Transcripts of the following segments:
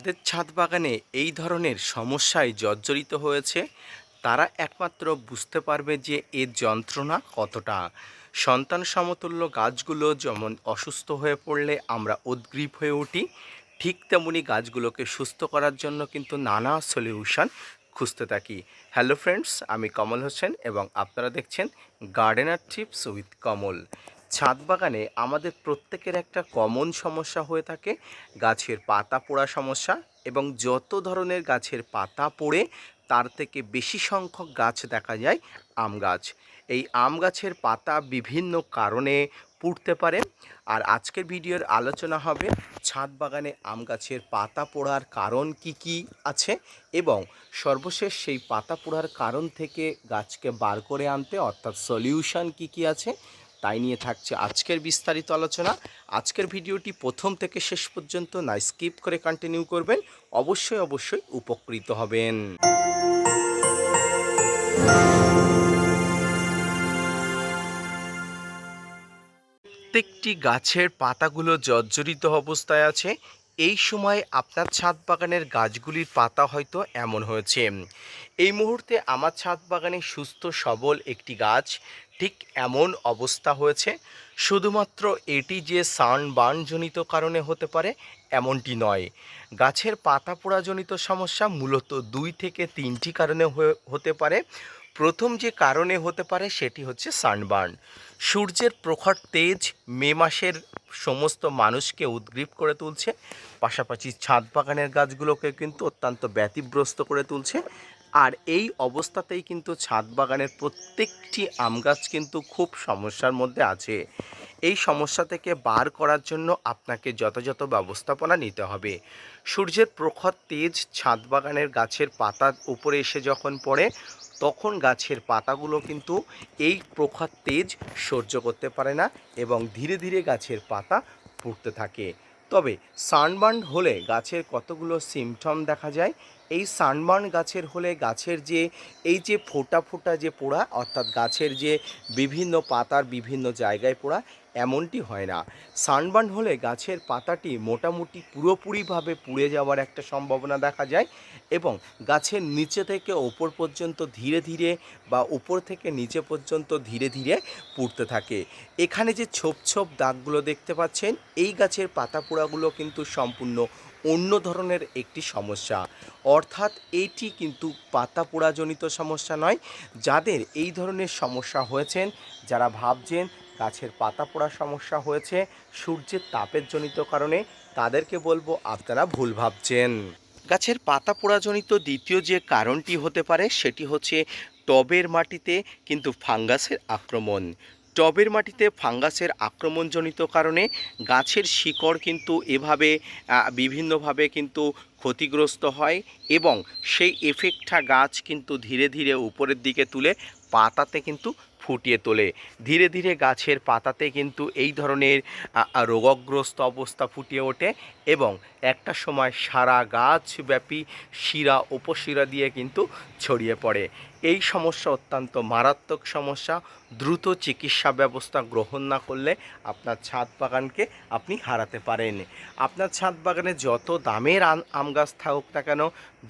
যাদের ছাদ বাগানে এই ধরনের সমস্যায় জর্জরিত হয়েছে তারা একমাত্র বুঝতে পারবে যে এর যন্ত্রণা কতটা। সন্তান সমতুল্য গাছগুলো যেমন অসুস্থ হয়ে পড়লে আমরা উদ্গ্রীব হয়ে উঠি, ঠিক তেমনি গাছগুলোকে সুস্থ করার জন্য কিন্তু নানা সলিউশন খুঁজতে থাকি। হ্যালো ফ্রেন্ডস, আমি কমল হোসেন এবং আপনারা দেখছেন গার্ডেনার টিপস উইথ কমল। ছাদ বাগানে আমাদের প্রত্যেকের একটা কমন সমস্যা হয়ে থাকে গাছের পাতা পোড়া সমস্যা, এবং যত ধরনের গাছের পাতা পড়ে তার থেকে বেশি সংখ্যক গাছ দেখা যায় আম গাছ। এই আম গাছের পাতা বিভিন্ন কারণে পুড়তে পারে, আর আজকের ভিডিওর আলোচনা হবে ছাদ বাগানে আম গাছের পাতা পোড়ার কারণ কি কি আছে এবং সর্বশেষ সেই পাতা পোড়ার কারণ থেকে গাছকে বার করে আনতে অর্থাৎ সলিউশন কি কি আছে তাই নিয়ে থাকছে আজকের বিস্তারিত আলোচনা। আজকের ভিডিওটি প্রথম থেকে শেষ পর্যন্ত না স্কিপ করে কন্টিনিউ করবেন, অবশ্যই অবশ্যই উপকৃত হবেন। প্রত্যেকটি গাছের পাতাগুলো জর্জরিত অবস্থায় আছে। এই সময় আপনার ছাদ বাগানের গাছগুলির পাতা হয়তো এমন হয়েছে। এই মুহূর্তে আমার ছাদ বাগানে সুস্থ সবল একটি গাছ ঠিক এমন অবস্থা হয়েছে। শুধুমাত্র এটি যে সানবার্নজনিত কারণে হতে পারে এমনটি নয়, গাছের পাতা পোড়াজনিত সমস্যা মূলত 2 থেকে 3টি কারণে হতে পারে। প্রথম যে কারণে হতে পারে সেটি হচ্ছে সানবার্ন। সূর্যের প্রখর তেজ মে মাসের সমস্ত মানুষকে উদ্গ্রীব করে তুলছে, পাশাপাশি ছাদ বাগানের গাছগুলোকে কিন্তু অত্যন্ত ব্যতিব্যস্ত করে তুলছে। আর এই অবস্থাতেই কিন্তু ছাদ বাগানের প্রত্যেকটি আম গাছ কিন্তু খুব সমস্যার মধ্যে আছে। এই সমস্যা থেকে বার করার জন্য আপনাকে যথাযথ ব্যবস্থাপনা নিতে হবে। সূর্যের প্রখর তেজ ছাদ বাগানের গাছের পাতার উপরে এসে যখন পড়ে তখন গাছের পাতাগুলো কিন্তু এই প্রখর তেজ সহ্য করতে পারে না এবং ধীরে ধীরে গাছের পাতা পুড়তে থাকে। তবে সানবার্ন হলে গাছের কতগুলো সিমটম দেখা যায়। এই সানবার্ন গাছের হলে গাছের যে এই যে ফোঁটা ফোঁটা যে পোড়া, অর্থাৎ গাছের যে বিভিন্ন পাতার বিভিন্ন জায়গায় পোড়া, এমনটি হয় না। সানবার্ন হলে গাছের পাতাটি মোটামুটি পুরোপুরিভাবে পুড়ে যাওয়ার একটা সম্ভাবনা দেখা যায় এবং গাছের নিচে থেকে ওপর পর্যন্ত ধীরে ধীরে বা উপর থেকে নিচে পর্যন্ত ধীরে ধীরে পুড়তে থাকে। এখানে যে ছোপ ছোপ দাগগুলো দেখতে পাচ্ছেন, এই গাছের পাতা পোড়াগুলো কিন্তু সম্পূর্ণ অন্য ধরনের একটি সমস্যা। অর্থাৎ এটি কিন্তু পাতা পোড়াজনিত সমস্যা নয়। যাদের এই ধরনের সমস্যা হয়েছেন, যারা ভাবছেন গাছের পাতা পোড়া সমস্যা হয়েছে সূর্যের তাপের জনিত কারণে, তাদেরকে বলবো আপনারা ভুল ভাবছেন। গাছের পাতা পোড়াজনিত দ্বিতীয় যে কারণটি হতে পারে সেটি হচ্ছে টবের মাটিতে কিন্তু ফাঙ্গাসের আক্রমণ। টবের মাটিতে ফাঙ্গাসের আক্রমণজনিত কারণে গাছের শিকড় কিন্তু এভাবে বিভিন্নভাবে কিন্তু ক্ষতিগ্রস্ত হয় এবং সেই এফেক্টটা গাছ কিন্তু ধীরে ধীরে উপরের দিকে তুলে পাতাতে কিন্তু ফুটিয়ে তোলে। ধীরে ধীরে গাছের পাতাতে কিন্তু এই ধরনের রোগগ্রস্ত অবস্থা ফুটিয়ে ওঠে এবং একটা সময় সারা গাছব্যাপী শিরা উপশিরা দিয়ে কিন্তু ছড়িয়ে পড়ে। এই সমস্যা অত্যন্ত মারাত্মক সমস্যা। দ্রুত চিকিৎসা ব্যবস্থা গ্রহণ না করলে আপনার ছাদ বাগানকে আপনি হারাতে পারেন। আপনার ছাদ বাগানে যত দামের আম গাছ থাকুক না কেন,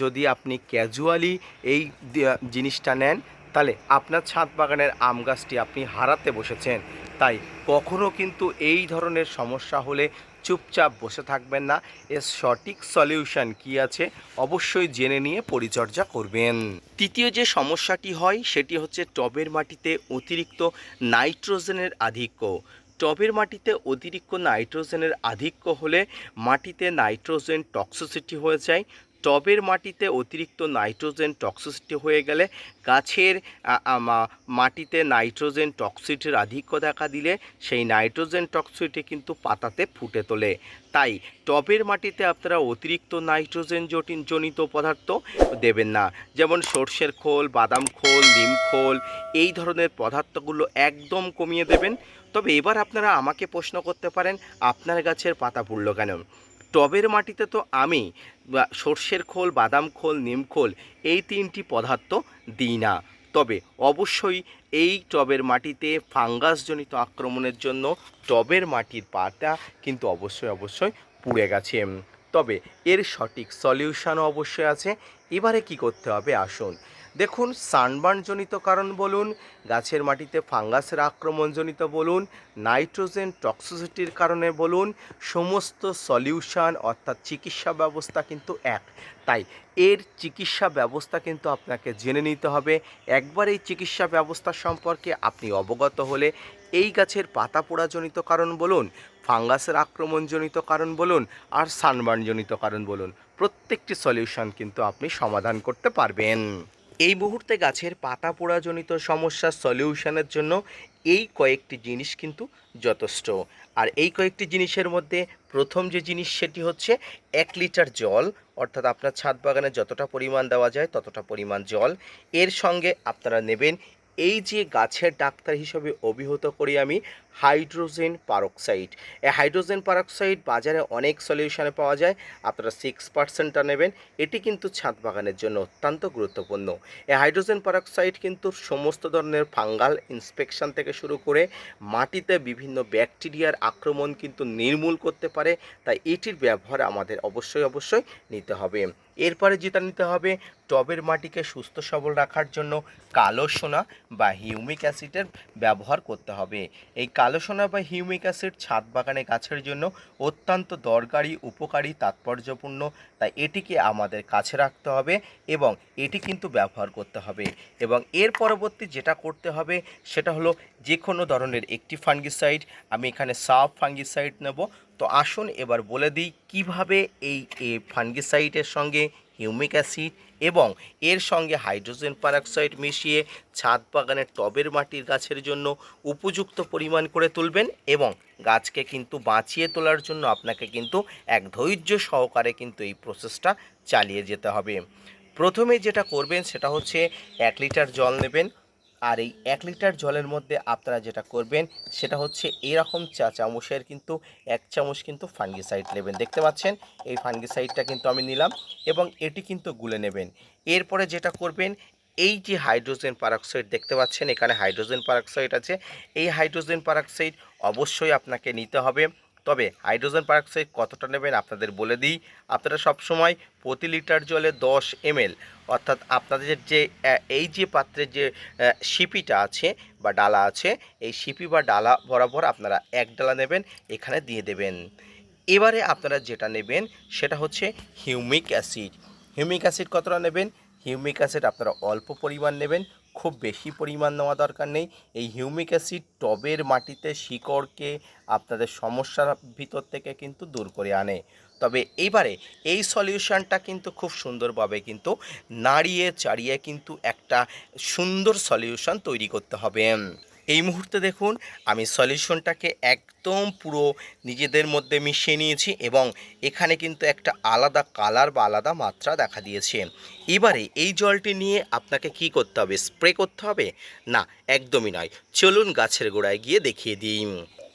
যদি আপনি ক্যাজুয়ালি এই জিনিসটা নেন তাহলে আপনার ছাদ বাগানের আম গাছটি আপনি হারাতে বসেছেন। তাই কখনো কিন্তু এই ধরনের সমস্যা হলে চুপচাপ বসে থাকবেন না, এর সঠিক সলিউশন কী আছে অবশ্যই জেনে নিয়ে পরিচর্যা করবেন। তৃতীয় যে সমস্যাটি হয় সেটি হচ্ছে টবের মাটিতে অতিরিক্ত নাইট্রোজেনের আধিক্য। টবের মাটিতে অতিরিক্ত নাইট্রোজেনের আধিক্য হলে মাটিতে নাইট্রোজেন টক্সিসিটি হয়ে যায়। টবের মাটিতে অতিরিক্ত নাইট্রোজেন টক্সিসিটি হয়ে গেলে গাছের মাটিতে নাইট্রোজেন টক্সিটির আধিক্য দেখা দিলে সেই নাইট্রোজেন টক্সিটি কিন্তু পাতাতে ফুটে তোলে। তাই টবের মাটিতে আপনারা অতিরিক্ত নাইট্রোজেন জনিত পদার্থ দেবেন না, যেমন সর্ষের খোল, বাদাম খোল, নিম খোল, এই ধরনের পদার্থগুলো একদম কমিয়ে দেবেন। তবে এবার আপনারা আমাকে প্রশ্ন করতে পারেন আপনার গাছের পাতা পুড়ল কেন? টবের মাটিতে তো আমি সর্ষের খোল, বাদাম খোল, নিম খোল এই 3টি পদার্থ দিই না। তবে অবশ্যই এই টবের মাটিতে ফাঙ্গাসজনিত আক্রমণের জন্য টবের মাটির পাতা কিন্তু অবশ্যই অবশ্যই পুড়ে গেছে। তবে এর সঠিক সলিউশনও অবশ্যই আছে। এবারে কি করতে হবে আসুন দেখুন, সানবার্নজনিত কারণ বলুন, গাছের মাটিতে ফাঙ্গাসের আক্রমণজনিত বলুন, নাইট্রোজেন টক্সিসিটির কারণে বলুন, সমস্ত সলিউশন অর্থাৎ চিকিৎসা ব্যবস্থা কিন্তু এক। তাই এর চিকিৎসা ব্যবস্থা কিন্তু আপনাকে জেনে নিতে হবে। একবার এই চিকিৎসা ব্যবস্থা সম্পর্কে আপনি অবগত হলে এই গাছের পাতা পোড়াজনিত কারণ বলুন, ফাঙ্গাসের আক্রমণজনিত কারণ বলুন, আর সানবার্নজনিত কারণ বলুন, প্রত্যেকটি সলিউশন কিন্তু আপনি সমাধান করতে পারবেন। এই মুহূর্তে গাছের পাতা পোড়াজনিত সমস্যার সলিউশনের জন্য এই কয়েকটি জিনিস কিন্তু যথেষ্ট। আর এই কয়েকটি জিনিসের মধ্যে প্রথম যে জিনিস সেটি হচ্ছে 1 লিটার জল, অর্থাৎ আপনার ছাদ বাগানে যতটা পরিমাণ দেওয়া যায় ততটা পরিমাণ জল। এর সঙ্গে আপনারা নেবেন এই যে গাছের ডাক্তার হিসেবে অভিহিত করি আমি, হাইড্রোজেন পারক্সাইড। এই হাইড্রোজেন পারক্সাইড বাজারে অনেক সলিউশনে পাওয়া যায়, আপনারা 6%টা নেবেন। এটি কিন্তু ছাদ বাগানের জন্য অত্যন্ত গুরুত্বপূর্ণ। এই হাইড্রোজেন পারক্সাইড কিন্তু সমস্ত ধরনের ফাঙ্গাল ইনফেকশন থেকে শুরু করে মাটিতে বিভিন্ন ব্যাকটেরিয়ার আক্রমণ কিন্তু নির্মূল করতে পারে। তাই এটির ব্যবহার আমাদের অবশ্যই নিতে হবে। এরপরে যেটা নিতে হবে, টবের মাটিকে সুস্থ সবল রাখার জন্য কালো সোনা বা হিউমিক অ্যাসিডের ব্যবহার করতে হবে। এই কালো সোনা বা হিউমিক অ্যাসিড ছাদ বাগানে গাছের জন্য অত্যন্ত দরকারি, উপকারী, তাৎপর্যপূর্ণ। তাই এটিকে আমাদের কাছে রাখতে হবে এবং এটি কিন্তু ব্যবহার করতে হবে। এবং এর পরবর্তী যেটা করতে হবে সেটা হলো যে কোনো ধরনের একটি ফাঙ্গিসাইড। আমি এখানে সাব ফাঙ্গিসাইড নেব। তো আসুন এবার বলে দিই কিভাবে এই ফাঙ্গিসাইডের সঙ্গে হিউমিক অ্যাসিড এবং এর সঙ্গে হাইড্রোজেন পারক্সাইড মিশিয়ে ছাদ বাগানের টবের মাটির গাছের জন্য উপযুক্ত পরিমাণ করে তুলবেন এবং গাছকে কিন্তু বাঁচিয়ে তোলার জন্য আপনাকে কিন্তু এক ধৈর্য সহকারে কিন্তু এই প্রসেসটা চালিয়ে যেতে হবে। প্রথমে যেটা করবেন সেটা হচ্ছে 1 লিটার জল নেবেন। আর এই 1 লিটার জলের মধ্যে আপনারা যেটা করবেন সেটা হচ্ছে এরকম চা চামচের কিন্তু 1 চামচ কিন্তু ফাঙ্গিসাইড নেবেন। দেখতে পাচ্ছেন এই ফাঙ্গিসাইডটা কিন্তু আমি নিলাম এবং এটি কিন্তু গুলে নেবেন। এরপরে যেটা করবেন, এই যে হাইড্রোজেন পারক্সাইড দেখতে পাচ্ছেন এখানে হাইড্রোজেন পারক্সাইড আছে, এই হাইড্রোজেন পারক্সাইড অবশ্যই আপনাকে নিতে হবে। তবে হাইড্রোজেন পারক্সাইড কতটা নেবেন আপনাদের বলে দিই। আপনারা সবসময় প্রতি লিটার জলে 10 ml, অর্থাৎ আপনাদের যে এই যে পাত্রের যে শিপিটা আছে বা ডালা আছে, এই শিপি বা ডালা বরাবর আপনারা 1 ডালা নেবেন, এখানে দিয়ে দেবেন। এবারে আপনারা যেটা নেবেন সেটা হচ্ছে হিউমিক অ্যাসিড। হিউমিক অ্যাসিড কতটা নেবেন? হিউমিক অ্যাসিড আপনারা অল্প পরিমাণ নেবেন, খুব বেশি পরিমাণ নেওয়া দরকার নেই। এই হিউমিক অ্যাসিড টবের মাটিতে শিকড়কে আপনাদের সমস্যার ভিতর থেকে কিন্তু দূর করে আনে। তবে এইবারে এই সলিউশনটা কিন্তু খুব সুন্দরভাবে কিন্তু নাড়িয়ে চাড়িয়ে কিন্তু একটা সুন্দর সলিউশন তৈরি করতে হবে। এই মুহূর্তে দেখুন আমি সলিউশনটাকে একদম পুরো নিজেদের মধ্যে মিশিয়ে নিয়েছি এবং এখানে কিন্তু একটা আলাদা কালার বা আলাদা মাত্রা দেখা দিয়েছে। এবারে এই জলটি নিয়ে আপনাকে কি করতে হবে? স্প্রে করতে হবে? না, একদমই নয়। চলুন গাছের গোড়ায় গিয়ে দেখিয়ে দিই।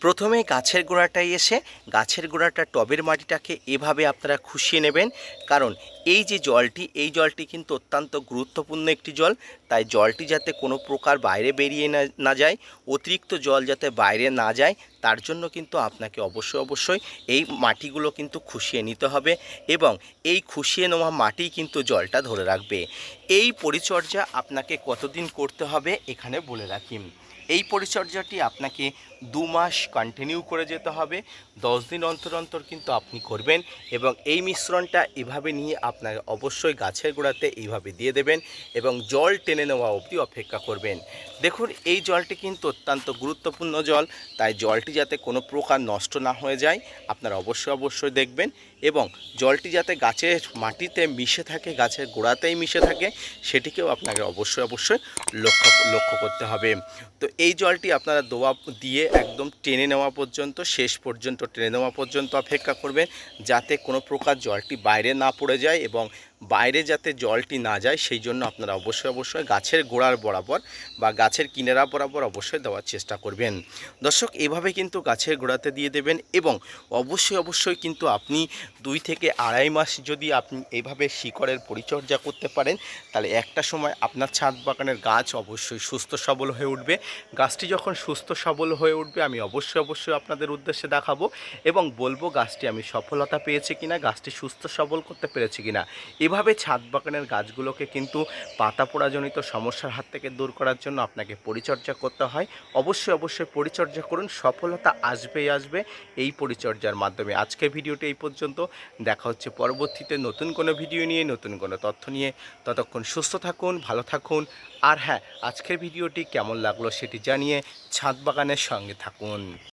প্রথমে গাছের গোড়াটায় এসে গাছের গোড়াটা টবের মাটিটাকে এভাবে আপনারা খুশিয়ে নেবেন, কারণ এই যে জলটি, এই জলটি কিন্তু অত্যন্ত গুরুত্বপূর্ণ একটি জল। তাই জলটি যাতে কোনো প্রকার বাইরে বেরিয়ে না যায়, অতিরিক্ত জল যাতে বাইরে না যায়, তার জন্য কিন্তু আপনাকে অবশ্যই এই মাটিগুলো কিন্তু খুশিয়ে নিতে হবে এবং এই খুশিয়ে নেওয়া মাটি কিন্তু জলটা ধরে রাখবে। এই পরিচর্যা আপনাকে কতদিন করতে হবে এখানে বলে রাখি। এই পরিচর্যাটি আপনাকে 2 মাস কন্টিনিউ করে যেতে হবে। 10 দিন অন্তর অন্তর কিন্তু আপনি করবেন এবং এই মিশ্রণটা এভাবে নিয়ে আপনার অবশ্যই গাছের গোড়াতে এইভাবে দিয়ে দেবেন এবং জল টেনে নেওয়া অবধি অপেক্ষা করবেন। দেখুন এই জলটি কিন্তু অত্যন্ত গুরুত্বপূর্ণ জল, তাই জলটি যাতে কোনো প্রকার নষ্ট না হয়ে যায় আপনারা অবশ্যই দেখবেন এবং জলটি যাতে গাছের মাটিতে মিশে থাকে, গাছের গোড়াতেই মিশে থাকে, সেটিকেও আপনাকে অবশ্যই লক্ষ্য করতে হবে। তো এই জলটি আপনারা দোয়া দিয়ে একদম টেনে নেওয়া পর্যন্ত, শেষ পর্যন্ত টেনে নেওয়া পর্যন্ত অপেক্ষা করবেন, যাতে কোনো প্রকার জলটি বাইরে না পড়ে যায় এবং বাইরে যাতে জলটি না যায় সেই জন্য আপনারা অবশ্যই গাছের গোড়ার বরাবর বা গাছের কিনারা বরাবর অবশ্যই দেওয়ার চেষ্টা করবেন। দর্শক, এভাবে কিন্তু গাছের গোড়াতে দিয়ে দেবেন এবং অবশ্যই কিন্তু আপনি 2 থেকে আড়াই মাস যদি আপনি এইভাবে শিকড়ের পরিচর্যা করতে পারেন, তাহলে একটা সময় আপনার ছাদ বাগানের গাছ অবশ্যই সুস্থ সবল হয়ে উঠবে। গাছটি যখন সুস্থ সবল হয়ে উঠবে আমি অবশ্যই আপনাদের উদ্দেশ্যে দেখাবো এবং বলবো গাছটি আমি সফলতা পেয়েছি কিনা, গাছটি সুস্থ সবল করতে পেরেছি কিনা। এভাবে ছাদ বাগানের গাছগুলোকে কিন্তু পাতা পোড়াজনিত সমস্যার হাত থেকে দূর করার জন্য আপনাকে পরিচর্যা করতে হয়। অবশ্যই পরিচর্যা করুন, সফলতা আসবেই আসবে এই পরিচর্যার মাধ্যমে। আজকের ভিডিওটি এই পর্যন্ত, দেখা হচ্ছে পরবর্তীতে নতুন কোনো ভিডিও নিয়ে, নতুন কোনো তথ্য নিয়ে। ততক্ষণ সুস্থ থাকুন, ভালো থাকুন। আর হ্যাঁ, আজকের ভিডিওটি কেমন লাগলো সেটি জানিয়ে ছাদ বাগানের সঙ্গে থাকুন।